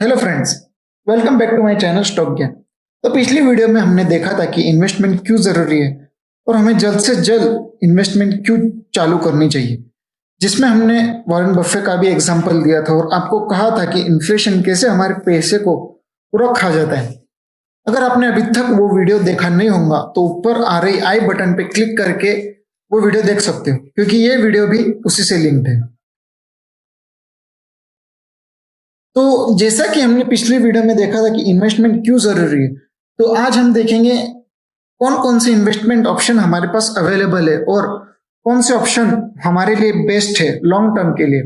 Hello friends, welcome back to my channel stock Gyan. तो पिछली video में हमने देखा था कि इन्वेस्टमेंट क्यों जरूरी है और हमें जल्द से जल्द इन्वेस्टमेंट क्यों चालू करनी चाहिए, जिसमें हमने वॉरेन बफे का भी एग्जांपल दिया था और आपको कहा था कि इन्फ्लेशन कैसे हमारे पैसे को पूरा खा जाता है। अगर आपने अभी तक वो वीडियो देखा नहीं होगा तो ऊपर आ रही आई बटन पे क्लिक करके वो वीडियो देख सकते हो, क्योंकि ये वीडियो भी उसी से लिंक्ड है। तो जैसा कि हमने पिछली वीडियो में देखा था कि इन्वेस्टमेंट क्यों जरूरी है, तो आज हम देखेंगे कौन कौन से इन्वेस्टमेंट ऑप्शन हमारे पास अवेलेबल है और कौन से ऑप्शन हमारे लिए बेस्ट है लॉन्ग टर्म के लिए।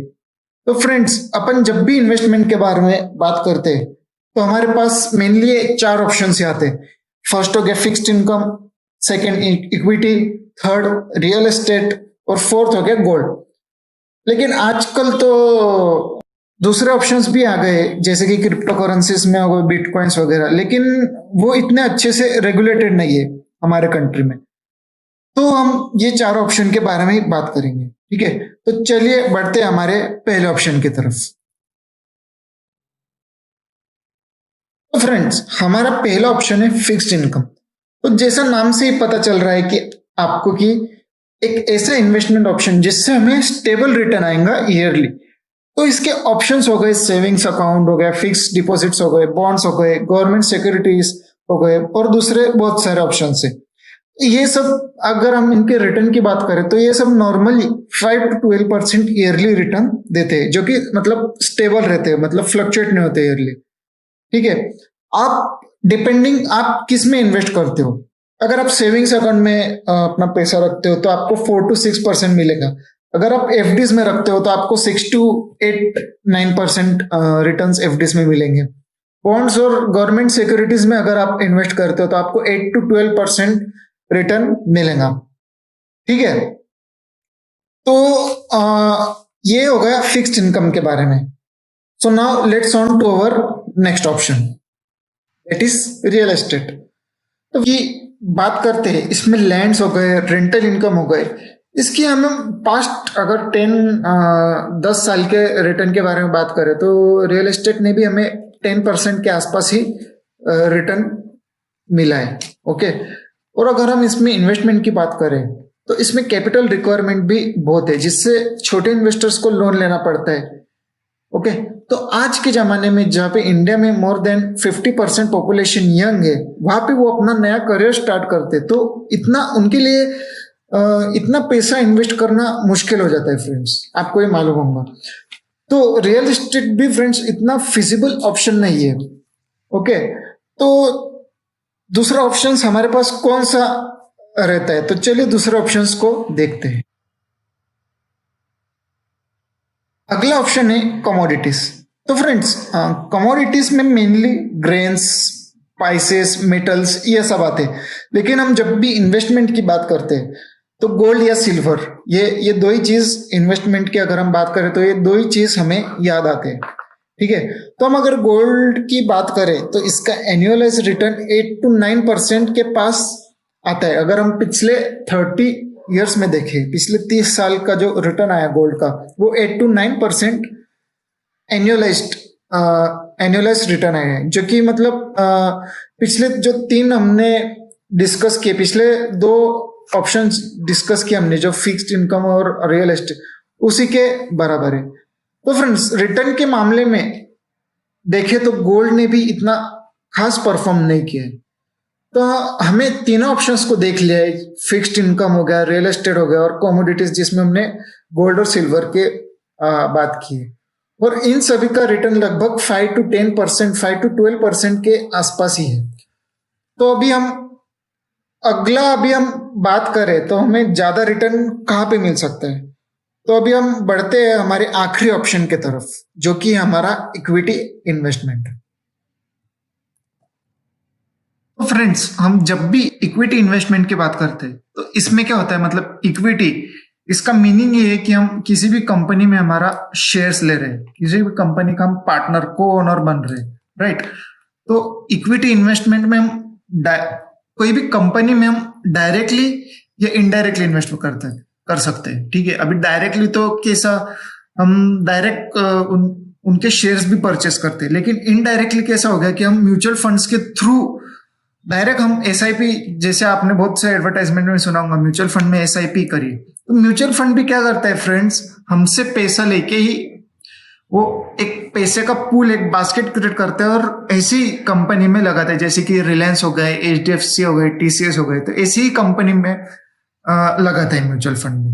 तो फ्रेंड्स, अपन जब भी इन्वेस्टमेंट के बारे में बात करते हैं तो हमारे पास मेनली चार ऑप्शन से आते हैं। फर्स्ट हो गया fixed income, second equity, third real estate और फोर्थ हो गया गोल्ड। लेकिन आजकल तो दूसरे ऑप्शंस भी आ गए, जैसे कि क्रिप्टो करेंसीज में हो गए बिटकॉइंस वगैरह, लेकिन वो इतने अच्छे से रेगुलेटेड नहीं है हमारे कंट्री में। तो हम ये चार ऑप्शन के बारे में ही बात करेंगे, ठीक है। तो चलिए बढ़ते हैं हमारे पहले ऑप्शन की तरफ। तो फ्रेंड्स, हमारा पहला ऑप्शन है फिक्स्ड इनकम। तो जैसा नाम से ही पता चल रहा है कि आपको कि एक ऐसा इन्वेस्टमेंट ऑप्शन जिससे हमें स्टेबल रिटर्न आएगा ईयरली। तो इसके ऑप्शंस हो गए सेविंग्स अकाउंट हो गए, फिक्स डिपॉजिट्स हो गए, बॉन्ड्स हो गए, गवर्नमेंट सिक्योरिटीज हो गए और दूसरे बहुत सारे ऑप्शन है। ये सब अगर हम इनके रिटर्न की बात करें तो ये सब नॉर्मली 5 to 12% ईयरली रिटर्न देते हैं, जो कि मतलब स्टेबल रहते हैं, मतलब फ्लक्चुएट नहीं होते ईयरली, ठीक है। आप डिपेंडिंग आप किस में इन्वेस्ट करते हो। अगर आप सेविंग्स अकाउंट में अपना पैसा रखते हो तो आपको 4 to 6% मिलेगा। अगर आप एफडीज में रखते हो तो आपको 6 to 8 9% रिटर्न एफडीज में मिलेंगे। बॉन्ड्स और गवर्नमेंट सिक्योरिटीज में अगर आप इन्वेस्ट करते हो तो आपको 8 to 12% रिटर्न मिलेगा, ठीक है। तो ये हो गया फिक्स्ड इनकम के बारे में। So now let's on to our next option, that is real estate. तो ये बात करते हैं, इसमें लैंड्स हो गए, रेंटल इनकम हो गए। इसकी हम पास्ट अगर 10 साल के रिटर्न के बारे में बात करें तो रियल एस्टेट ने भी हमें 10% के आसपास ही रिटर्न मिला है, ओके। और अगर हम इसमें इन्वेस्टमेंट की बात करें तो इसमें कैपिटल रिक्वायरमेंट भी बहुत है, जिससे छोटे इन्वेस्टर्स को लोन लेना पड़ता है, ओके। तो आज के जमाने में जहाँ पे इंडिया में मोर देन 50% पॉपुलेशन यंग है, वहां पे वो अपना नया करियर स्टार्ट करते, तो इतना उनके लिए इतना पैसा इन्वेस्ट करना मुश्किल हो जाता है फ्रेंड्स, आपको ये मालूम होगा। तो रियल एस्टेट भी फ्रेंड्स इतना फिजिबल ऑप्शन नहीं है, ओके। तो दूसरा ऑप्शन हमारे पास कौन सा रहता है, तो चलिए दूसरे ऑप्शंस को देखते हैं। अगला ऑप्शन है कमोडिटीज। तो फ्रेंड्स, कमोडिटीज में मेनली ग्रेन्स, स्पाइसेस, मेटल्स ये सब आते हैं। लेकिन हम जब भी इन्वेस्टमेंट की बात करते हैं तो गोल्ड या सिल्वर, ये दो ही चीज इन्वेस्टमेंट की अगर हम बात करें तो ये दो ही चीज हमें याद आते हैं, ठीक है। तो हम अगर गोल्ड की बात करें तो इसका एनुअलाइज रिटर्न 8 to 9% के पास आता है। अगर हम पिछले 30 ईयर्स में देखें, पिछले 30 साल का जो रिटर्न आया गोल्ड का, वो 8 to 9% एनुअलाइज रिटर्न आया है, जो कि मतलब पिछले जो तीन हमने डिस्कस किए, पिछले दो ऑप्शंस डिस्कस किए हमने, जो फिक्स्ड इनकम और रियल एस्टेट, उसी के बराबर है। तो फ्रेंड्स, रिटर्न के मामले में देखें तो गोल्ड ने भी इतना खास परफॉर्म नहीं किया है। तो हमें तीनों ऑप्शंस को देख लिया है, फिक्स्ड इनकम हो गया, रियल एस्टेट हो गया और कमोडिटीज, जिसमें हमने गोल्ड और सिल्वर के बात की है। और इन सभी का रिटर्न लगभग 5 to 10%, 5 to 12% के आसपास ही है। तो अभी हम बात करें तो हमें ज्यादा रिटर्न कहाँ पे मिल सकता है। तो अभी हम बढ़ते हैं हमारे आखिरी ऑप्शन के तरफ, जो कि हमारा इक्विटी इन्वेस्टमेंट। तो फ्रेंड्स, हम जब भी इक्विटी इन्वेस्टमेंट की बात करते हैं तो इसमें क्या होता है, मतलब इक्विटी, इसका मीनिंग ये है कि हम किसी भी कंपनी में हमारा शेयर्स ले रहे हैं, किसी भी कंपनी का हम पार्टनर, को ओनर बन रहे हैं, राइट। तो इक्विटी इन्वेस्टमेंट में हम कोई भी कंपनी में हम डायरेक्टली या इनडायरेक्टली इन्वेस्ट कर सकते हैं, ठीक है। अभी डायरेक्टली तो कैसा, हम डायरेक्ट उनके शेयर्स भी परचेस करते हैं। लेकिन इनडायरेक्टली कैसा हो गया कि हम म्यूचुअल फंड्स के थ्रू डायरेक्ट हम एसआईपी, जैसे आपने बहुत से एडवर्टाइजमेंट में सुना होगा म्यूचुअल फंड में एसआईपी करिए, तो म्यूचुअल फंड भी क्या करता है फ्रेंड्स, हमसे पैसा लेके ही वो एक पैसे का पूल, एक बास्केट क्रिएट करते हैं और ऐसी कंपनी में लगाते हैं, जैसे कि रिलायंस हो गए, एचडीएफसी हो गए, टीसीएस हो गए, तो ऐसी ही कंपनी में लगाते हैं म्यूचुअल फंड में।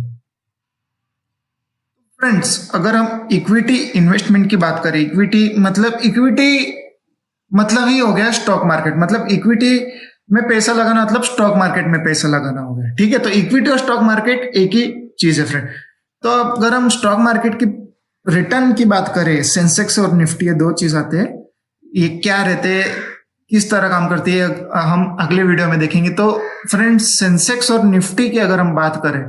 फ्रेंड्स, अगर हम इक्विटी इन्वेस्टमेंट की बात करें, इक्विटी मतलब ही हो गया स्टॉक मार्केट, मतलब इक्विटी में पैसा लगाना मतलब स्टॉक मार्केट में पैसा लगाना हो गया, ठीक है। तो इक्विटी और स्टॉक मार्केट एक ही चीज है फ्रेंड। तो अगर हम स्टॉक मार्केट की रिटर्न की बात करें, सेंसेक्स और निफ्टी, ये दो चीज आते हैं, ये क्या रहते हैं, किस तरह काम करती है, हम अगले वीडियो में देखेंगे। तो फ्रेंड्स, सेंसेक्स और निफ्टी की अगर हम बात करें,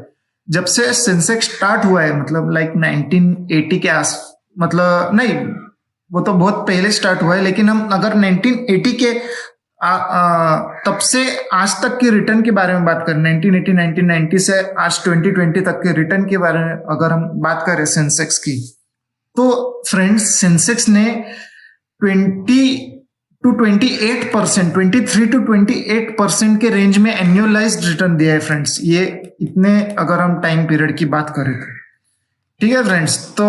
जब से सेंसेक्स स्टार्ट हुआ है, मतलब लाइक 1980 के आस, मतलब नहीं, वो तो बहुत पहले स्टार्ट हुआ है, लेकिन हम अगर 1980 के तब से आज तक की रिटर्न के बारे में बात करें, 1980 1990 से आज 2020 तक के रिटर्न के बारे में अगर हम बात करें सेंसेक्स की, तो फ्रेंड्स सेंसेक्स ने 23 to 28% के रेंज में एन्युअलाइज्ड रिटर्न दिया है फ्रेंड्स। ये इतने अगर हम टाइम पीरियड की बात करें तो, ठीक है फ्रेंड्स। तो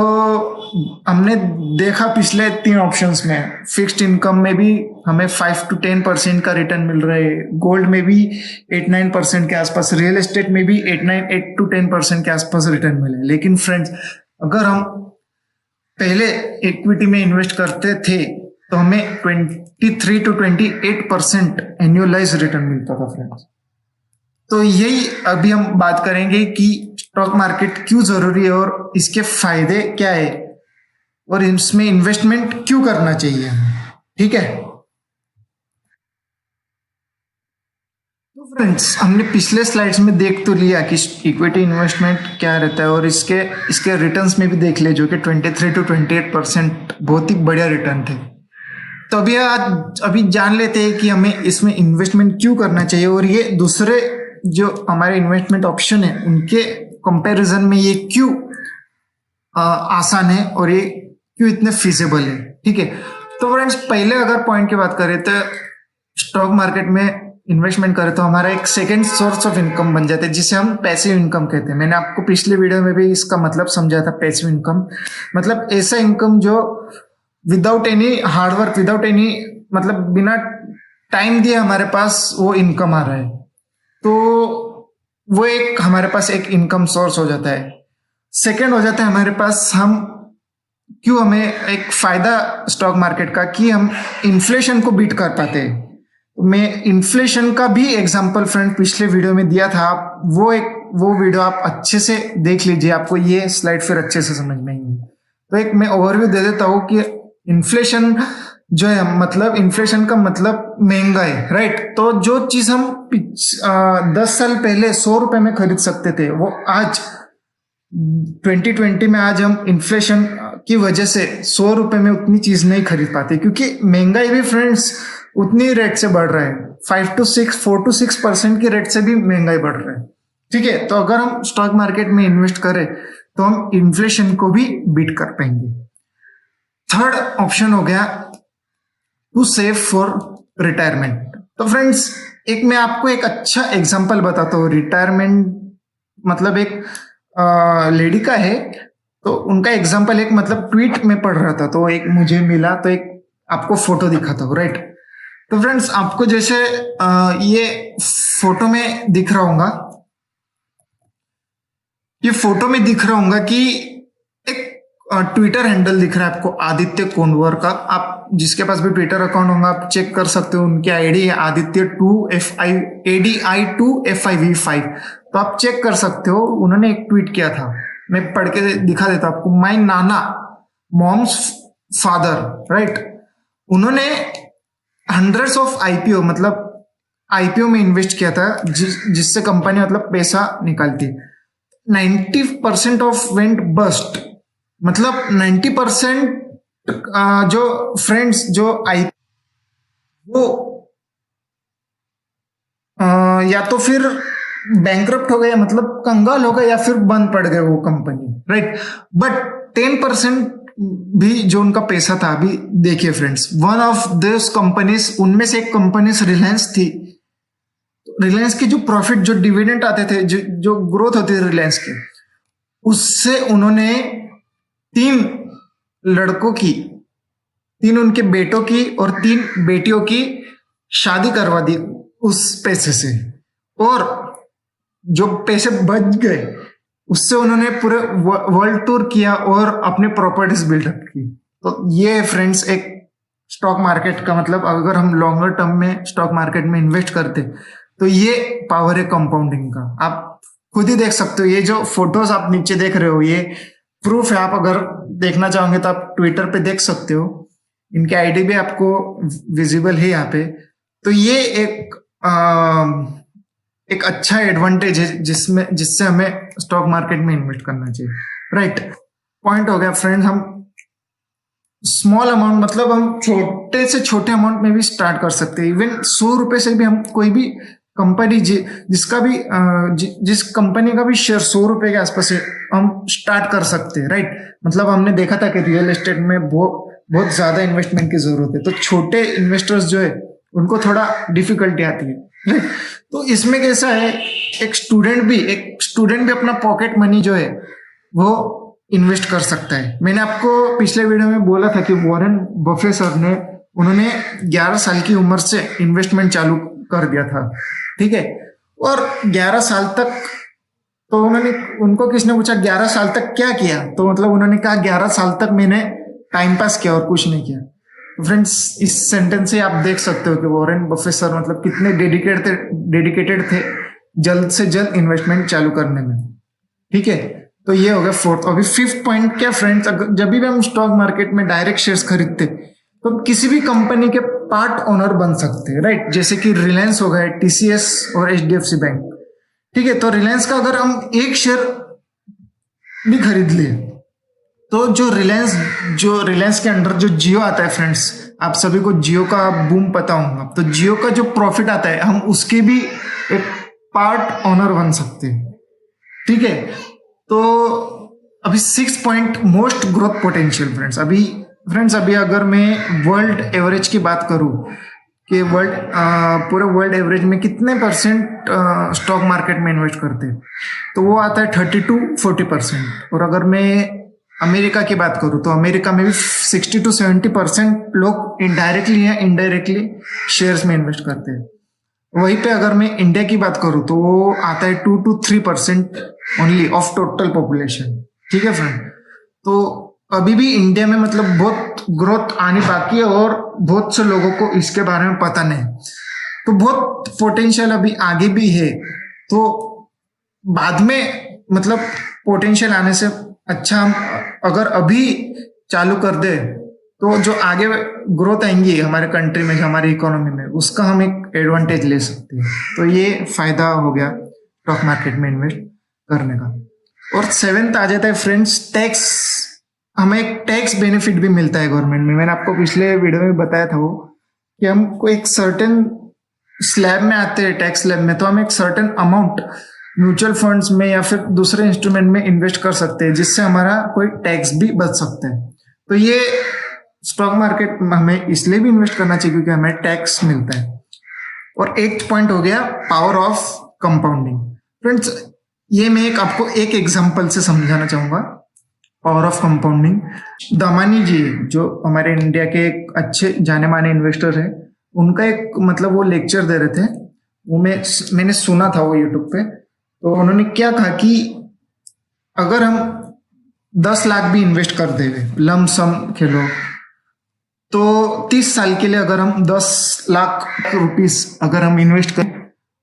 हमने देखा पिछले 3 ऑप्शंस में, फिक्स्ड इनकम में भी हमें 5 to 10% का रिटर्न मिल रहा है, गोल्ड में भी 8-9% के आसपास, रियल एस्टेट में भी 8 to 10% के आसपास रिटर्न मिले। लेकिन फ्रेंड्स, अगर हम पहले इक्विटी में इन्वेस्ट करते थे तो हमें 23 to 28% एन्युअलाइज रिटर्न मिलता था फ्रेंड्स। तो यही अभी हम बात करेंगे कि स्टॉक मार्केट क्यों जरूरी है और इसके फायदे क्या है और इसमें इन्वेस्टमेंट क्यों करना चाहिए, ठीक है। तो फ्रेंड्स, हमने पिछले स्लाइड्स में देख तो लिया कि इक्विटी इन्वेस्टमेंट क्या रहता है और इसके रिटर्न्स में भी देख ले, जो कि 23 to 28% बहुत ही बढ़िया रिटर्न थे। तो अभी जान लेते हैं कि हमें इसमें इन्वेस्टमेंट क्यों करना चाहिए और ये दूसरे जो हमारे इन्वेस्टमेंट ऑप्शन है उनके कंपैरिजन में ये क्यों आसान है और ये क्यों इतने फिजिबल है, ठीक है। तो फ्रेंड्स, पहले अगर पॉइंट की बात करें तो स्टॉक मार्केट में इन्वेस्टमेंट करें तो हमारा एक सेकेंड सोर्स ऑफ इनकम बन जाता है, जिसे हम पैसिव इनकम कहते हैं। मैंने आपको पिछले वीडियो में भी इसका मतलब समझाया था। पैसिव इनकम मतलब ऐसा इनकम जो without any hard work, without any मतलब बिना टाइम दिए हमारे पास वो इनकम आ रहा है, तो वो एक हमारे पास एक इनकम सोर्स हो जाता है। सेकेंड हो जाता है हमारे पास, हमें एक फायदा स्टॉक मार्केट का कि हम इन्फ्लेशन को बीट कर पाते हैं। मैं इन्फ्लेशन का भी एग्जांपल फ्रेंड पिछले वीडियो में दिया था, आप वो वीडियो आप अच्छे से देख लीजिए, आपको ये स्लाइड फिर अच्छे से समझ में आएंगी। तो एक मैं ओवरव्यू दे देता हूँ कि इन्फ्लेशन जो है, मतलब इन्फ्लेशन का मतलब महंगाई, राइट। तो जो चीज हम 10 साल पहले 100 रुपए में खरीद सकते थे, वो आज 2020 में आज हम इन्फ्लेशन की वजह से 100 रुपए में उतनी चीज नहीं खरीद पाते, क्योंकि महंगाई भी फ्रेंड्स उतनी रेट से बढ़ रहा है, 4 to 6% की रेट से भी महंगाई बढ़ रहा है, ठीक है। तो अगर हम स्टॉक मार्केट में इन्वेस्ट करें तो हम इन्फ्लेशन को भी बीट कर पाएंगे। थर्ड ऑप्शन हो गया टू सेव फॉर रिटायरमेंट। तो फ्रेंड्स, एक मैं आपको एक अच्छा एग्जांपल बताता हूँ। रिटायरमेंट मतलब एक लेडी का है, तो उनका एग्जांपल एक मतलब ट्वीट में पढ़ रहा था, तो एक मुझे मिला, तो एक आपको फोटो दिखाता हूँ, राइट। तो फ्रेंड्स, आपको जैसे ये फोटो में दिख रहा होगा, ये फोटो में दिख रहा होगा कि एक ट्विटर हैंडल दिख रहा है आपको, आदित्य कोंडवर का। आप जिसके पास भी ट्विटर अकाउंट होगा आप चेक कर सकते हो, उनकी आईडी है ADI2FIV5। तो आप चेक कर सकते हो, उन्होंने एक ट्वीट किया था, मैं पढ़ के दिखा देता हूं आपको। My Nana moms father, right. उन्होंने हंड्रेड्स ऑफ IPO मतलब IPO में इन्वेस्ट किया था, जिससे कंपनी मतलब पैसा निकालती। 90% ऑफ वेंट बस्ट, मतलब 90% जो फ्रेंड्स जो वो या तो फिर बैंकरप्ट हो गए, मतलब कंगाल हो गए, या फिर बंद पड़ गए वो कंपनी, राइट। बट 10% भी जो उनका पैसा था, अभी देखिए friends, one of this companies, उनमें से एक कंपनी रिलायंस थी। रिलायंस की जो प्रॉफिट, जो डिविडेंड आते थे, जो ग्रोथ होती थी रिलायंस की, उससे उन्होंने 3 लड़कों की, 3 उनके बेटों की और 3 बेटियों की शादी करवा दी उस पैसे से। और जो पैसे बच गए उससे उन्होंने पूरे वर्ल्ड टूर किया और अपने प्रॉपर्टीज बिल्डअप की। तो ये फ्रेंड्स एक स्टॉक मार्केट का मतलब, अगर हम लॉन्गर टर्म में स्टॉक मार्केट में इन्वेस्ट करते तो ये पावर है कंपाउंडिंग का। आप खुद ही देख सकते हो, ये जो फोटोज आप नीचे देख रहे हो ये प्रूफ है। आप अगर देखना चाहोगे तो आप ट्विटर पे देख सकते हो, इनके आईडी भी आपको विजिबल है यहाँ पे। तो ये एक अच्छा एडवांटेज है जिससे हमें स्टॉक मार्केट में इन्वेस्ट करना चाहिए, राइट। पॉइंट हो गया फ्रेंड्स, हम स्मॉल अमाउंट, मतलब हम छोटे से छोटे अमाउंट में भी स्टार्ट कर सकते हैं। इवन 100 रुपए से भी हम कोई भी कंपनी जिसका भी जिस कंपनी का भी शेयर 100 रुपए के आसपास है, हम स्टार्ट कर सकते हैं, राइट। मतलब हमने देखा था कि रियल एस्टेट में बहुत ज्यादा इन्वेस्टमेंट की जरूरत है, तो छोटे इन्वेस्टर्स जो है उनको थोड़ा डिफिकल्टी आती है, राइट। तो इसमें कैसा है, एक स्टूडेंट भी अपना पॉकेट मनी जो है वो इन्वेस्ट कर सकता है। मैंने आपको पिछले वीडियो में बोला था कि वॉरेन बफेट सर ने, उन्होंने 11 साल की उम्र से इन्वेस्टमेंट चालू कर दिया था, ठीक है। और 11 साल तक, तो उनको किसने पूछा 11 साल तक क्या किया, तो मतलब उन्होंने कहा 11 साल तक मैंने टाइम पास किया और कुछ नहीं किया। फ्रेंड्स, इस सेंटेंस से आप देख सकते हो कि वॉरेन बफेट सर मतलब कितने डेडिकेटेड थे जल्द से जल्द इन्वेस्टमेंट चालू करने में, ठीक है। तो ये हो गया फोर्थ। अभी 5th पॉइंट क्या फ्रेंड्स, जब भी हम स्टॉक मार्केट में डायरेक्ट शेयर्स खरीदते तो हम किसी भी कंपनी के पार्ट ओनर बन सकते हैं, राइट। जैसे कि रिलायंस हो गए, टीसीएस और एचडीएफसी बैंक, ठीक है। तो रिलायंस का अगर हम एक शेयर भी खरीद लिए तो जो रिलायंस के अंडर जो जियो आता है फ्रेंड्स, आप सभी को जियो का बूम पता होगा, तो जियो का जो प्रॉफिट आता है हम उसके भी एक पार्ट ओनर बन सकते हैं, ठीक है। तो अभी 6th point, most growth potential friends. अभी अगर मैं वर्ल्ड एवरेज की बात करूं कि पूरे वर्ल्ड एवरेज में कितने परसेंट स्टॉक मार्केट में इन्वेस्ट करते हैं, तो वो आता है 30-40%। और अगर मैं अमेरिका की बात करूं तो अमेरिका में भी 60-70% लोग डायरेक्टली या इनडायरेक्टली शेयर्स में इन्वेस्ट करते हैं। वहीं पे अगर मैं इंडिया की बात करूं तो वो आता है 2-3% ओनली ऑफ टोटल पॉपुलेशन, ठीक है फ्रेंड। तो अभी भी इंडिया में मतलब बहुत ग्रोथ आनी बाकी है और बहुत से लोगों को इसके बारे में पता नहीं, तो बहुत पोटेंशियल अभी आगे भी है। तो बाद में मतलब पोटेंशियल आने से अच्छा हम अगर अभी चालू कर दे तो जो आगे ग्रोथ आएंगी हमारे कंट्री में, हमारी इकोनॉमी में, उसका हम एक एडवांटेज ले सकते हैं। तो ये फायदा हो गया स्टॉक मार्केट में इन्वेस्ट करने का। और 7th आ जाता है फ्रेंड्स, टैक्स। हमें एक टैक्स बेनिफिट भी मिलता है गवर्नमेंट में। मैंने आपको पिछले वीडियो में बताया था वो कि हमको एक सर्टेन स्लैब में आते हैं, टैक्स स्लैब में, तो हम एक सर्टेन अमाउंट म्यूचुअल फंड्स में या फिर दूसरे इंस्ट्रूमेंट में इन्वेस्ट कर सकते हैं, जिससे हमारा कोई टैक्स भी बच सकता है। तो ये स्टॉक मार्केट में हमें इसलिए भी इन्वेस्ट करना चाहिए क्योंकि हमें टैक्स मिलता है। और 8th पॉइंट हो गया पावर ऑफ कंपाउंडिंग। फ्रेंड्स, ये मैं आपको एक एग्जांपल से समझाना चाहूंगा पावर ऑफ कंपाउंडिंग। दामानी जी, जो हमारे इंडिया के एक अच्छे जाने माने इन्वेस्टर है, उनका एक मतलब वो लेक्चर दे रहे थे, वो मैंने सुना था वो यूट्यूब पे। तो उन्होंने क्या कहा कि अगर हम 10 लाख भी इन्वेस्ट कर देवे, लम सम खेलो, तो 30 साल के लिए अगर हम 10 लाख रुपीस अगर हम इन्वेस्ट करें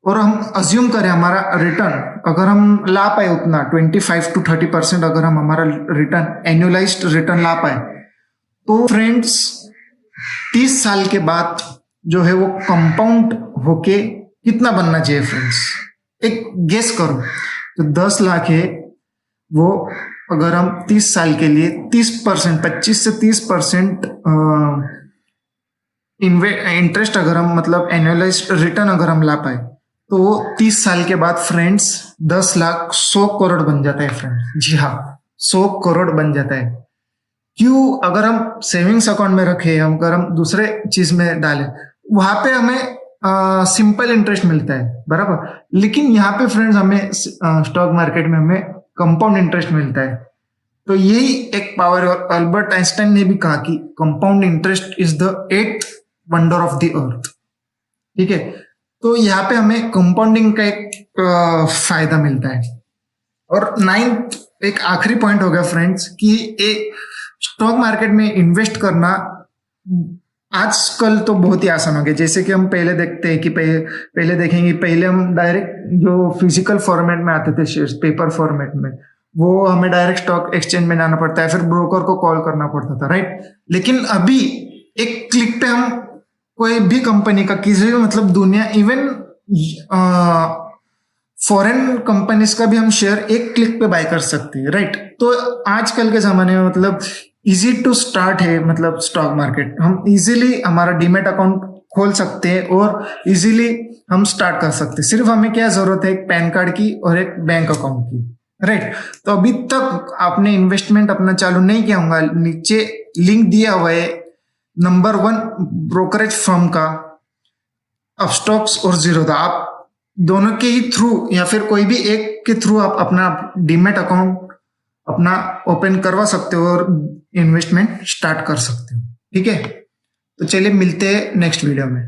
और हम अज्यूम करें हमारा रिटर्न, अगर हम ला पाए उतना 25-30% अगर हम हमारा रिटर्न, एनुअलाइज्ड रिटर्न ला पाए, तो फ्रेंड्स 30 साल के बाद जो है वो कंपाउंड होके कितना बनना चाहिए फ्रेंड्स, एक गेस करो। तो 10 लाख है वो, अगर हम 30 साल के लिए 30%, 25 से 30% इंटरेस्ट अगर हम मतलब एनुअलाइज्ड रिटर्न अगर हम ला पाए, तो वो 30 साल के बाद फ्रेंड्स 10 लाख 100 करोड़ बन जाता है फ्रेंड्स। जी हाँ, 100 करोड़ बन जाता है। क्यों अगर हम सेविंग्स अकाउंट में रखें, हम अगर हम दूसरे चीज में डालें, वहां पे हमें सिंपल इंटरेस्ट मिलता है, बराबर। लेकिन यहाँ पे फ्रेंड्स हमें स्टॉक मार्केट में हमें कंपाउंड इंटरेस्ट मिलता है। तो यही एक पावर है। और अल्बर्ट आइंस्टाइन ने भी कहा कि compound interest is the 8th wonder of the earth. ठीक है, तो यहाँ पे हमें कंपाउंडिंग का एक फायदा मिलता है। और 9th एक आखिरी पॉइंट हो गया फ्रेंड्स कि एक स्टॉक मार्केट में इन्वेस्ट करना आजकल तो बहुत ही आसान हो गया। जैसे कि हम पहले देखते हैं कि पहले देखेंगे, पहले हम डायरेक्ट जो फिजिकल फॉर्मेट में आते थे शेयर्स, पेपर फॉर्मेट में, वो हमें डायरेक्ट स्टॉक एक्सचेंज में जाना पड़ता है, फिर ब्रोकर को कॉल करना पड़ता था, राइट। लेकिन अभी एक क्लिक पे हम कोई भी कंपनी का, किसी भी मतलब दुनिया, इवन फॉरेन कंपनीज का भी हम शेयर एक क्लिक पे बाय कर सकते हैं, राइट। तो आजकल के जमाने में मतलब इजी टू स्टार्ट है, मतलब स्टॉक मार्केट हम इजीली हमारा डीमेट अकाउंट खोल सकते हैं और इजीली हम स्टार्ट कर सकते हैं। सिर्फ हमें क्या जरूरत है, एक पैन कार्ड की और एक बैंक अकाउंट की, राइट। तो अभी तक आपने इन्वेस्टमेंट अपना चालू नहीं किया होगा, नीचे लिंक दिया हुआ है नंबर 1 ब्रोकरेज फर्म का, अपस्टॉक्स और जीरोधा। आप दोनों के ही थ्रू या फिर कोई भी एक के थ्रू आप अपना डीमेट अकाउंट अपना ओपन करवा सकते हो और इन्वेस्टमेंट स्टार्ट कर सकते हो। ठीक है, तो चलिए मिलते हैं नेक्स्ट वीडियो में।